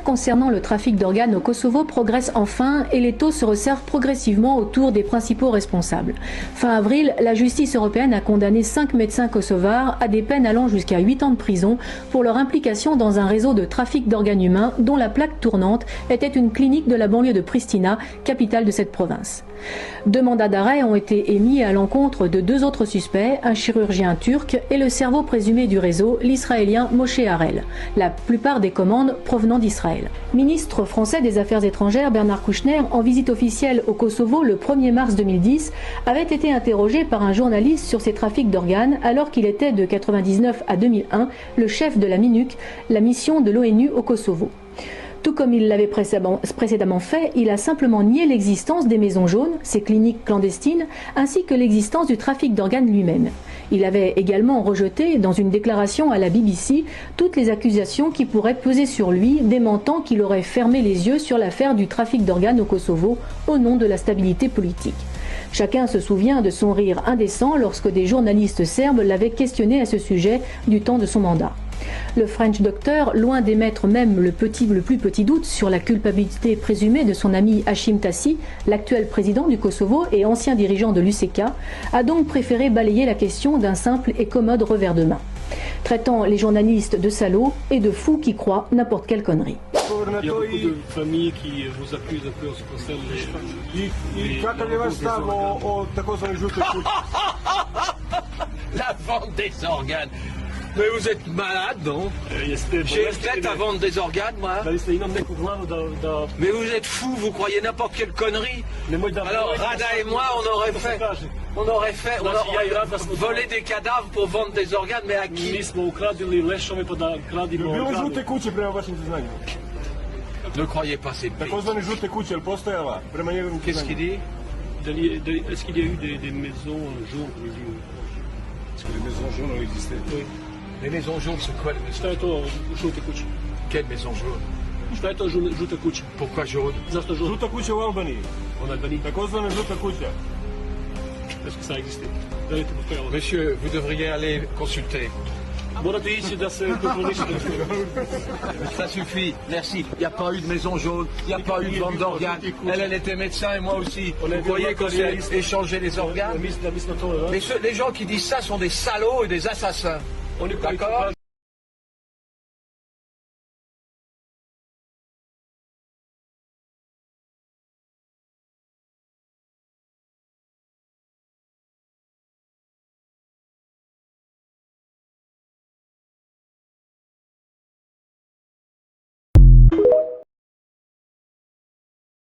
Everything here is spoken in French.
concernant le trafic d'organes au Kosovo progresse enfin et les taux se resserrent progressivement autour des principaux responsables. Fin avril, la justice européenne a condamné 5 médecins kosovars à des peines allant jusqu'à 8 ans de prison pour leur implication dans un réseau de trafic d'organes humains dont la plaque tournante était une clinique de la banlieue de Pristina, capitale de cette province. 2 mandats d'arrêt ont été émis à l'encontre de 2 autres suspects, un chirurgien turc et le cerveau présumé du réseau, l'israélien Moshe Harel. La plupart des commandes provenant d'Israël. Ministre français des Affaires étrangères Bernard Kouchner, en visite officielle au Kosovo le 1er mars 2010, avait été interrogé par un journaliste sur ces trafics d'organes alors qu'il était de 1999 à 2001 le chef de la MINUC, la mission de l'ONU au Kosovo. Tout comme il l'avait précédemment fait, il a simplement nié l'existence des maisons jaunes, ces cliniques clandestines, ainsi que l'existence du trafic d'organes lui-même. Il avait également rejeté, dans une déclaration à la BBC, toutes les accusations qui pourraient peser sur lui, démentant qu'il aurait fermé les yeux sur l'affaire du trafic d'organes au Kosovo au nom de la stabilité politique. Chacun se souvient de son rire indécent lorsque des journalistes serbes l'avaient questionné à ce sujet du temps de son mandat. Le French Doctor, loin d'émettre même le plus petit doute sur la culpabilité présumée de son ami Hashim Thaçi, l'actuel président du Kosovo et ancien dirigeant de l'UÇK, a donc préféré balayer la question d'un simple et commode revers de main, traitant les journalistes de salauds et de fous qui croient n'importe quelle connerie. Il y a beaucoup de familles qui vous accusent un peu en ce qui concerne les... La vente des organes. Mais vous êtes malade, non? J'ai une tête à vendre des organes, moi. Mais vous êtes fou, vous croyez n'importe quelle connerie. Alors, Rada et moi, on aurait volé des cadavres pour vendre des organes, mais à qui? Ne croyez pas ces bêtes. Qu'est-ce qu'il dit? Est-ce qu'il y a eu des maisons jaunes? Est-ce que les maisons jaunes ont existé? Oui. Les maisons jaunes, c'est quoi les maisons jaunes? Quelle maison jaune? Pourquoi jaune? Žuta kuća u Albaniji. En Albanie. Takozvana žuta kuća. Est-ce que ça a existé? Monsieur, vous devriez aller consulter. Ça suffit, merci. Il n'y a pas eu de maison jaune, il n'y a pas eu de vente d'organes. Elle était médecin et moi aussi. Vous voyez qu'on s'est échangé les organes? Mais les gens qui disent ça sont des salauds et des assassins. D'accord?